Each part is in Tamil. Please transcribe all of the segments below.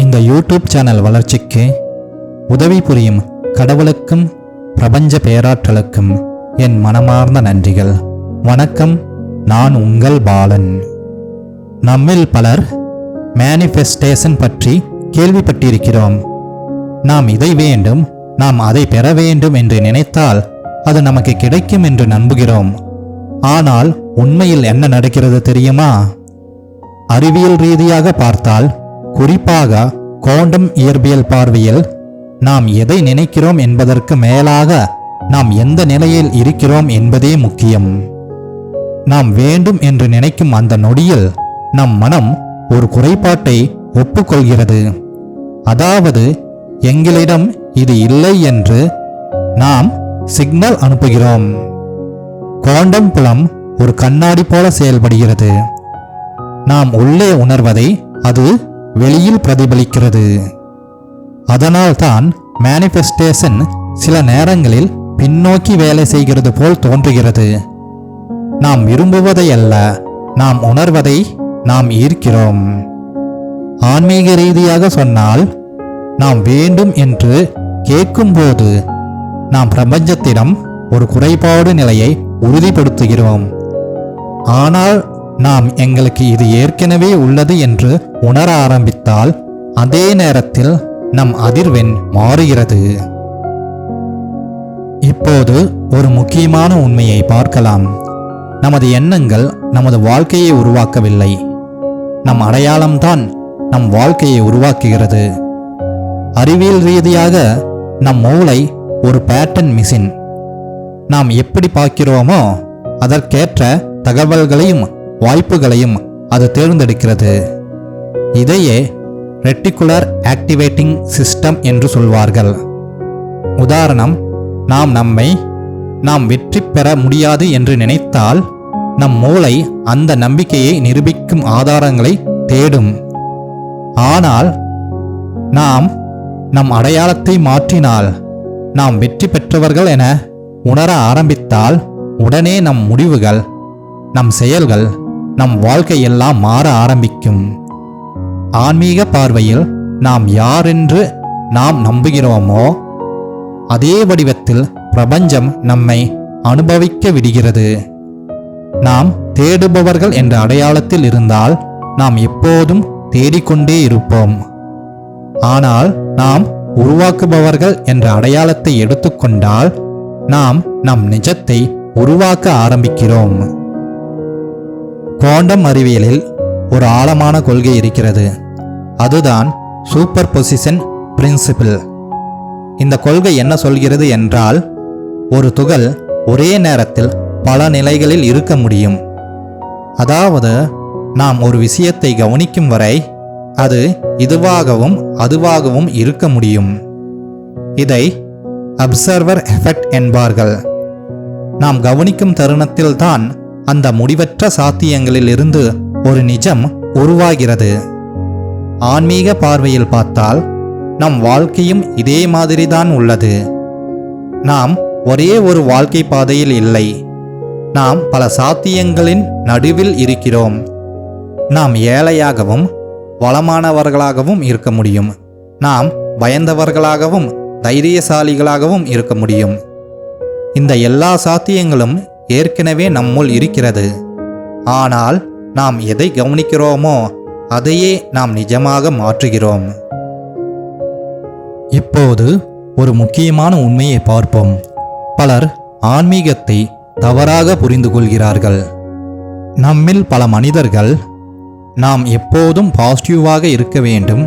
இந்த யூடியூப் சேனல் வளர்ச்சிக்கு உதவி புரியும் கடவுளுக்கும் பிரபஞ்ச பேராற்றலுக்கும் என் மனமார்ந்த நன்றிகள். வணக்கம். நான் உங்கள் பாலன். நம்மில் பலர் மேனிஃபெஸ்டேஷன் பற்றி கேள்விப்பட்டிருக்கிறோம். நாம் இதை வேண்டும், நாம் அதை பெற வேண்டும் என்று நினைத்தால் அது நமக்கு கிடைக்கும் என்று நம்புகிறோம். ஆனால் உண்மையில் என்ன நடக்கிறது தெரியுமா? அறிவியல் ரீதியாக பார்த்தால், குறிப்பாக குவாண்டம் இயற்பியல் பார்வையில், நாம் எதை நினைக்கிறோம் என்பதற்கு மேலாக நாம் எந்த நிலையில் இருக்கிறோம் என்பதே முக்கியம். நாம் வேண்டும் என்று நினைக்கும் அந்த நொடியில் நம் மனம் ஒரு குறைபாட்டை ஒப்புக்கொள்கிறது. அதாவது, எங்களிடம் இது இல்லை என்று நாம் சிக்னல் அனுப்புகிறோம். குவாண்டம் புலம் ஒரு கண்ணாடி போல செயல்படுகிறது. நாம் உள்ளே உணர்வதை அது வெளியில் பிரதிபலிக்கிறது. அதனால்தான் மேனிஃபெஸ்டேஷன் சில நேரங்களில் பின்னோக்கி வேலை செய்கிறது போல் தோன்றுகிறது. நாம் விரும்புவதை அல்ல, நாம் உணர்வதை நாம் ஈர்க்கிறோம். ஆன்மீக ரீதியாக சொன்னால், நாம் வேண்டும் என்று கேட்கும்போது நாம் பிரபஞ்சத்திடம் ஒரு குறைபாடு நிலையை உறுதிப்படுத்துகிறோம். ஆனால் நாம் எங்களுக்கு இது ஏற்கனவே உள்ளது என்று உணர ஆரம்பித்தால் அதே நேரத்தில் நம் அதிர்வெண் மாறுகிறது. இப்போது ஒரு முக்கியமான உண்மையை பார்க்கலாம். நமது எண்ணங்கள் நமது வாழ்க்கையை உருவாக்கவில்லை. நம் அடையாளம்தான் நம் வாழ்க்கையை உருவாக்குகிறது. அறிவியல் ரீதியாக நம் மூளை ஒரு பேட்டர்ன் மிஷின். நாம் எப்படி பார்க்கிறோமோ அதற்கேற்ற தகவல்களையும் வாய்ப்புகளையும் அது தேர்ந்தெடுக்கிறது. இதையே ரெட்டிகுலர் ஆக்டிவேட்டிங் சிஸ்டம் என்று சொல்வார்கள். உதாரணம், நாம் வெற்றி பெற முடியாது என்று நினைத்தால் நம் மூளை அந்த நம்பிக்கையை நிரூபிக்கும் ஆதாரங்களை தேடும். ஆனால் நாம் நம் அடையாளத்தை மாற்றினால், நாம் வெற்றி பெற்றவர்கள் என உணர ஆரம்பித்தால், உடனே நம் முடிவுகள், நம் செயல்கள், நம் வாழ்க்கையெல்லாம் மாற ஆரம்பிக்கும். ஆன்மீக பார்வையில் நாம் யாரென்று நாம் நம்புகிறோமோ அதே வடிவத்தில் பிரபஞ்சம் நம்மை அனுபவிக்க விடுகிறது. நாம் தேடுபவர்கள் என்ற அடையாளத்தில் இருந்தால் நாம் எப்போதும் தேடிக்கொண்டே இருப்போம். ஆனால் நாம் உருவாக்குபவர்கள் என்ற அடையாளத்தை எடுத்துக்கொண்டால் நாம் நம் நிஜத்தை உருவாக்க ஆரம்பிக்கிறோம். குவாண்டம் அறிவியலில் ஒரு ஆழமான கொள்கை இருக்கிறது. அதுதான் சூப்பர் பொசிஷன் பிரின்சிபிள். இந்த கொள்கை என்ன சொல்கிறது என்றால், ஒரு துகள் ஒரே நேரத்தில் பல நிலைகளில் இருக்க முடியும். அதாவது, நாம் ஒரு விஷயத்தை கவனிக்கும் வரை அது இதுவாகவும் அதுவாகவும் இருக்க முடியும். இதை அப்சர்வர் எஃபெக்ட் என்பார்கள். நாம் கவனிக்கும் தருணத்தில்தான் அந்த முடிவற்ற சாத்தியங்களில் இருந்து ஒரு நிஜம் உருவாகிறது. ஆன்மீக பார்வையில் பார்த்தால் நம் வாழ்க்கையும் இதே மாதிரிதான் உள்ளது. நாம் ஒரே ஒரு வாழ்க்கை பாதையில் இல்லை. நாம் பல சாத்தியங்களின் நடுவில் இருக்கிறோம். நாம் ஏழையாகவும் வளமானவர்களாகவும் இருக்க முடியும். நாம் பயந்தவர்களாகவும் தைரியசாலிகளாகவும் இருக்க முடியும். இந்த எல்லா சாத்தியங்களும் ஏற்கனவே நம்முள் இருக்கிறது. ஆனால் நாம் எதை கவனிக்கிறோமோ அதையே நாம் நிஜமாக மாற்றுகிறோம். இப்போது ஒரு முக்கியமான உண்மையை பார்ப்போம். பலர் ஆன்மீகத்தை தவறாக புரிந்து கொள்கிறார்கள். நம்மில் பல மனிதர்கள் நாம் எப்போதும் பாசிட்டிவாக இருக்க வேண்டும்,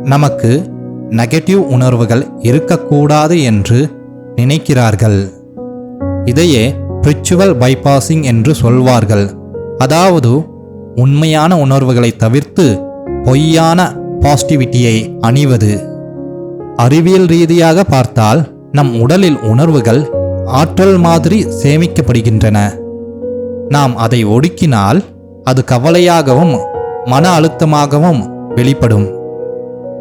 நமக்கு நெகட்டிவ் உணர்வுகள் இருக்கக்கூடாது என்று நினைக்கிறார்கள். இதையே ஸ்பிரிச்சுவல் பைபாசிங் என்று சொல்வார்கள். அதாவது, உண்மையான உணர்வுகளை தவிர்த்து பொய்யான பாசிட்டிவிட்டியை அணிவது. அறிவியல் ரீதியாக பார்த்தால் நம் உடலில் உணர்வுகள் ஆற்றல் மாதிரி சேமிக்கப்படுகின்றன. நாம் அதை ஒடுக்கினால் அது கவலையாகவும் மன அழுத்தமாகவும் வெளிப்படும்.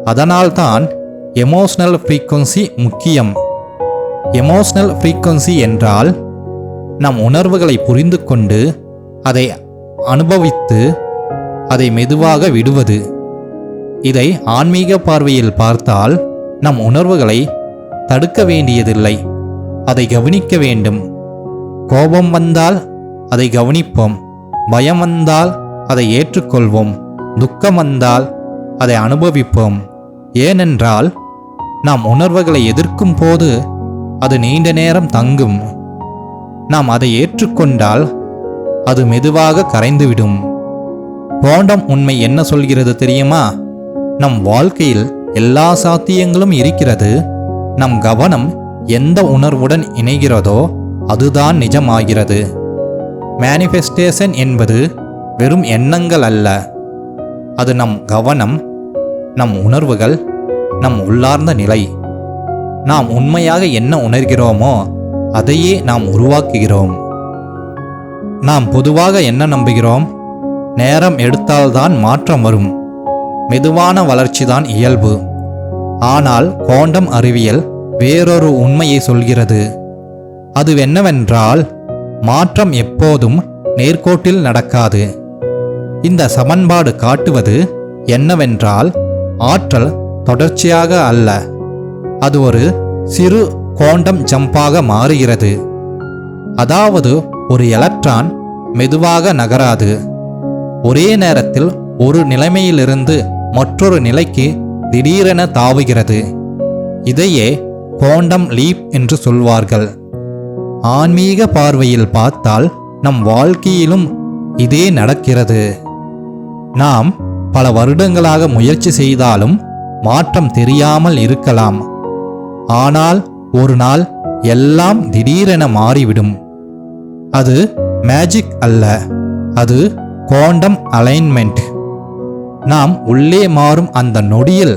அதனால்தான் எமோஷனல் ஃப்ரீக்வன்சி முக்கியம். எமோஷனல் ஃப்ரீக்வன்சி என்றால் நம் உணர்வுகளை புரிந்து கொண்டு அதை அனுபவித்து அதை மெதுவாக விடுவது. இதை ஆன்மீக பார்வையில் பார்த்தால் நம் உணர்வுகளை தடுக்க வேண்டியதில்லை, அதை கவனிக்க வேண்டும். கோபம் வந்தால் அதை கவனிப்போம், பயம் வந்தால் அதை ஏற்றுக்கொள்வோம், துக்கம் வந்தால் அதை அனுபவிப்போம். ஏனென்றால் நாம் உணர்வுகளை எதிர்க்கும் போது அது நீண்ட நேரம் தங்கும். நாம் அதை ஏற்றுக்கொண்டால் அது மெதுவாக கரைந்துவிடும். குவாண்டம் உண்மை என்ன சொல்கிறது தெரியுமா? நம் வாழ்க்கையில் எல்லா சாத்தியங்களும் இருக்கிறது. நம் கவனம் எந்த உணர்வுடன் இணைகிறதோ அதுதான் நிஜமாகிறது. மேனிஃபெஸ்டேஷன் என்பது வெறும் எண்ணங்கள் அல்ல, அது நம் கவனம், நம் உணர்வுகள், நம் உள்ளார்ந்த நிலை. நாம் உண்மையாக என்ன உணர்கிறோமோ அதையே நாம் உருவாக்குகிறோம். நாம் பொதுவாக என்ன நம்புகிறோம்? நேரம் எடுத்தால்தான் மாற்றம் வரும், மெதுவான வளர்ச்சிதான் இயல்பு. ஆனால் குவாண்டம் அறிவியல் வேறொரு உண்மையை சொல்கிறது. அது என்னவென்றால், மாற்றம் எப்போதும் நேர்கோட்டில் நடக்காது. இந்த சமன்பாடு காட்டுவது என்னவென்றால், ஆற்றல் தொடர்ச்சியாக அல்ல, அது ஒரு சிறு குவாண்டம் ஜம்பாக மாறுகிறது. அதாவது ஒரு எலக்ட்ரான் மெதுவாக நகராது, ஒரே நேரத்தில் ஒரு நிலைமையிலிருந்து மற்றொரு நிலைக்கு திடீரென தாவுகிறது. இதையே குவாண்டம் லீப் என்று சொல்வார்கள். ஆன்மீக பார்வையில் பார்த்தால் நம் வாழ்க்கையிலும் இதே நடக்கிறது. நாம் பல வருடங்களாக முயற்சி செய்தாலும் மாற்றம் தெரியாமல் இருக்கலாம். ஆனால் ஒரு நாள் எல்லாம் திடீரென மாறிவிடும். அது மேஜிக் அல்ல, அது குவாண்டம் அலைன்மெண்ட். நாம் உள்ளே மாறும் அந்த நொடியில்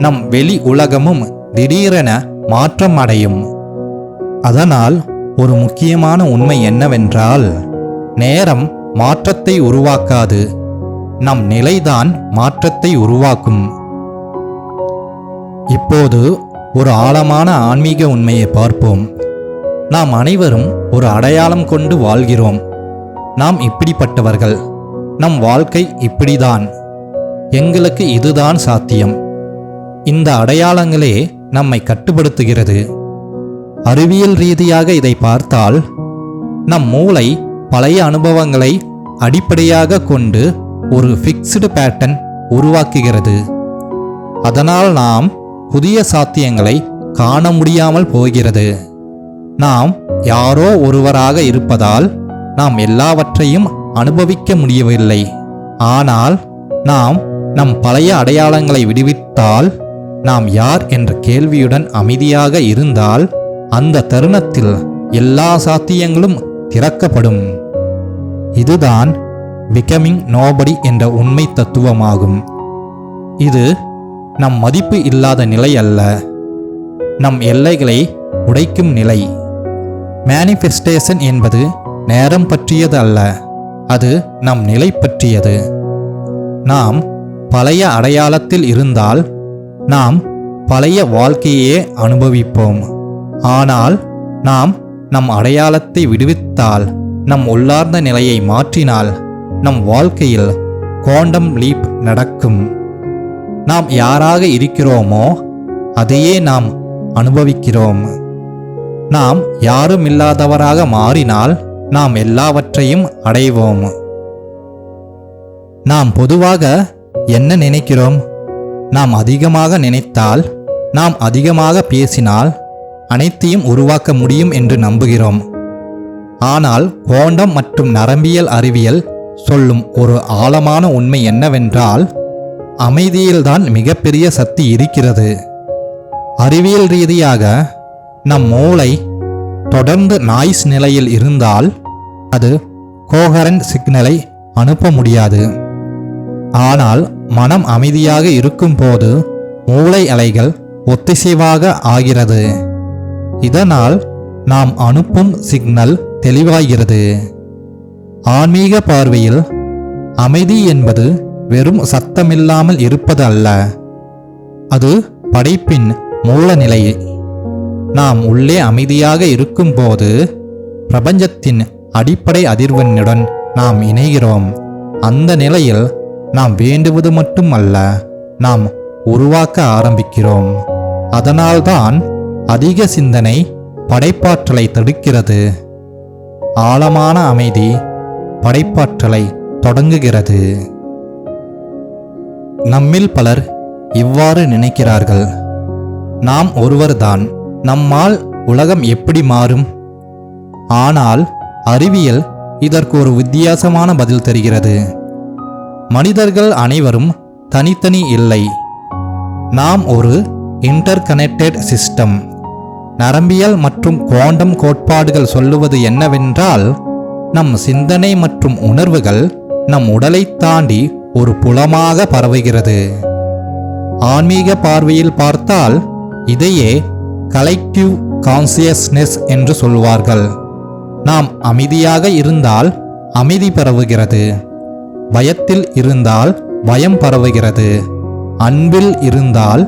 நம் வெளி உலகமும் திடீரென மாற்றம் அடையும். அதனால் ஒரு முக்கியமான உண்மை என்னவென்றால், நேரம் மாற்றத்தை உருவாக்காது, நம் நிலைதான் மாற்றத்தை உருவாக்கும். இப்போது ஒரு ஆழமான ஆன்மீக உண்மையை பார்ப்போம். நாம் அனைவரும் ஒரு அடையாளம் கொண்டு வாழ்கிறோம். நாம் இப்படிப்பட்டவர்கள், நம் வாழ்க்கை இப்படிதான், எங்களுக்கு இதுதான் சாத்தியம். இந்த அடையாளங்களே நம்மை கட்டுப்படுத்துகிறது. அறிவியல் ரீதியாக இதை பார்த்தால், நம் மூளை பழைய அனுபவங்களை அடிப்படையாக கொண்டு ஒரு ஃபிக்ஸ்டு பேட்டர்ன் உருவாக்குகிறது. அதனால் நாம் புதிய சாத்தியங்களை காண முடியாமல் போகிறது. நாம் யாரோ ஒருவராக இருப்பதால் நாம் எல்லாவற்றையும் அனுபவிக்க முடியவில்லை. ஆனால் நாம் நம் பழைய அடையாளங்களை விடுவித்தால், நாம் யார் என்ற கேள்வியுடன் அமைதியாக இருந்தால், அந்த தருணத்தில் எல்லா சாத்தியங்களும் திறக்கப்படும். இதுதான் பிகமிங் நோபடி என்ற உண்மை தத்துவமாகும். இது நம் மதிப்பு இல்லாத நிலை அல்ல, நம் எல்லைகளை உடைக்கும் நிலை. மேனிஃபெஸ்டேஷன் என்பது நேரம் பற்றியது அல்ல, அது நம் நிலை பற்றியது. நாம் பழைய அடையாளத்தில் இருந்தால் நாம் பழைய வாழ்க்கையே அனுபவிப்போம். ஆனால் நாம் நம் அடையாளத்தை விடுவித்தால், நம் உள்ளார்ந்த நிலையை மாற்றினால், நம் வாழ்க்கையில் குவாண்டம் லீப் நடக்கும். நாம் யாராக இருக்கிறோமோ அதையே நாம் அனுபவிக்கிறோம். நாம் யாரும் இல்லாதவராக மாறினால் நாம் எல்லாவற்றையும் அடைவோம். நாம் பொதுவாக என்ன நினைக்கிறோம்? நாம் அதிகமாக நினைத்தால், நாம் அதிகமாக பேசினால் அனைத்தையும் உருவாக்க முடியும் என்று நம்புகிறோம். ஆனால் குவாண்டம் மற்றும் நரம்பியல் அறிவியல் சொல்லும் ஒரு ஆழமான உண்மை என்னவென்றால், அமைதியில்தான் மிகப்பெரிய சக்தி இருக்கிறது. அறிவியல் ரீதியாக நம் மூளை தொடர்ந்து நாய்ஸ் நிலையில் இருந்தால் அது கோஹரண்ட் சிக்னலை அனுப்ப முடியாது. ஆனால் மனம் அமைதியாக இருக்கும்போது மூளை அலைகள் ஒத்திசைவாக ஆகிறது. இதனால் நாம் அனுப்பும் சிக்னல் தெளிவாகிறது. ஆன்மீக பார்வையில் அமைதி என்பது வெறும் சத்தமில்லாமல் இருப்பது அல்ல, அது படைப்பின் மூலநிலை. நாம் உள்ளே அமைதியாக இருக்கும்போது பிரபஞ்சத்தின் அடிப்படை அதிர்வெண்ணுடன் நாம் இணைகிறோம். அந்த நிலையில் நாம் வேண்டுவது மட்டும் அல்ல, நாம் உருவாக்க ஆரம்பிக்கிறோம். அதனால்தான் அதிக சிந்தனை படைப்பாற்றலை தடுக்கிறது. ஆழமான அமைதி படைப்பாற்றலை தொடங்குகிறது. நம்மில் பலர் இவ்வாறு நினைக்கிறார்கள். நாம் ஒருவர்தான், நம்மால் உலகம் எப்படி மாறும்? ஆனால் அறிவியல் இதற்கு ஒரு வித்தியாசமான பதில் தருகிறது. மனிதர்கள் அனைவரும் தனித்தனி இல்லை. நாம் ஒரு இன்டர்கனெக்டட் சிஸ்டம். நரம்பியல் மற்றும் குவாண்டம் கோட்பாடுகள் சொல்லுவது என்னவென்றால், நம் சிந்தனை மற்றும் உணர்வுகள் நம் உடலை தாண்டி ஒரு புலமாக பரவுகிறது. ஆன்மீக பார்வையில் பார்த்தால் இதையே கலெக்டிவ் கான்சியஸ்னஸ் என்று சொல்வார்கள். நாம் அமைதியாக இருந்தால் அமைதி பரவுகிறது, பயத்தில் இருந்தால் பயம் பரவுகிறது, அன்பில் இருந்தால்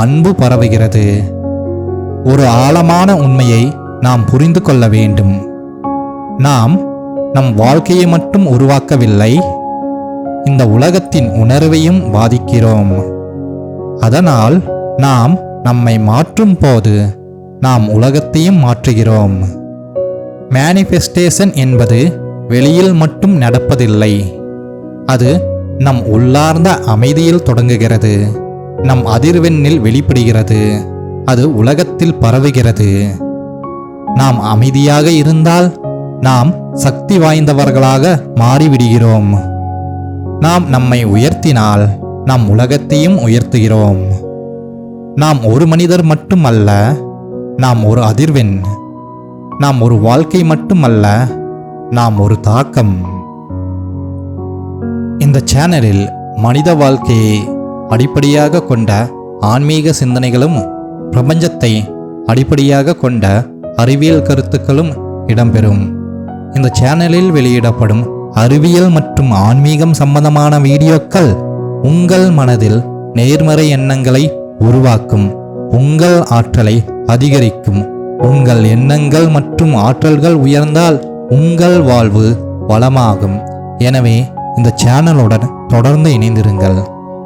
அன்பு பரவுகிறது. ஒரு ஆழமான உண்மையை நாம் புரிந்து கொள்ள வேண்டும். நாம் நம் வாழ்க்கையை மட்டும் உருவாக்கவில்லை, இந்த உலகத்தின் உணர்வையும் பாதிக்கிறோம். அதனால் நாம் நம்மை மாற்றும் போது நாம் உலகத்தையும் மாற்றுகிறோம். மேனிஃபெஸ்டேஷன் என்பது வெளியில் மட்டும் நடப்பதில்லை. அது நம் உள்ளார்ந்த அமைதியில் தொடங்குகிறது, நம் அதிர்வெண்ணில் வெளிப்படுகிறது, அது உலகத்தில் பரவுகிறது. நாம் அமைதியாக இருந்தால் நாம் சக்தி வாய்ந்தவர்களாக மாறிவிடுகிறோம். நாம் நம்மை உயர்த்தினால் நாம் உலகத்தையும் உயர்த்துகிறோம். நாம் ஒரு மனிதர் மட்டுமல்ல, நாம் ஒரு அதிர்வெண். நாம் ஒரு வாழ்க்கை மட்டுமல்ல, நாம் ஒரு தாக்கம். இந்த சேனலில் மனித வாழ்க்கையை அடிப்படையாக கொண்ட ஆன்மீக சிந்தனைகளும் பிரபஞ்சத்தை அடிப்படையாக கொண்ட அறிவியல் கருத்துக்களும் இடம்பெறும். இந்த சேனலில் வெளியிடப்படும் அறிவியல் மற்றும் ஆன்மீகம் சம்பந்தமான வீடியோக்கள் உங்கள் மனதில் நேர்மறை எண்ணங்களை உருவாக்கும், உங்கள் ஆற்றலை அதிகரிக்கும். உங்கள் எண்ணங்கள் மற்றும் ஆற்றல்கள் உயர்ந்தால் உங்கள் வாழ்வு வளமாகும். எனவே இந்த சேனலுடன் தொடர்ந்து இணைந்திருங்கள்.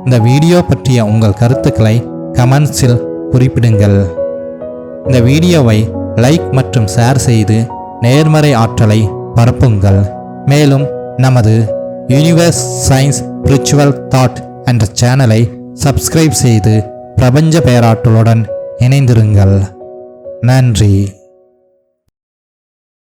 இந்த வீடியோ பற்றிய உங்கள் கருத்துக்களை கமெண்ட்ஸில் குறிப்பிடுங்கள். இந்த வீடியோவை லைக் மற்றும் ஷேர் செய்து நேர்மறை ஆற்றலை பரப்புங்கள். மேலும் நமது யூனிவர்ஸ் சயின்ஸ் ஸ்பிரிச்சுவல் தாட் என்ற சேனலை சப்ஸ்கிரைப் செய்து பிரபஞ்ச பேராற்றலுடன் இணைந்திருங்கள். நன்றி.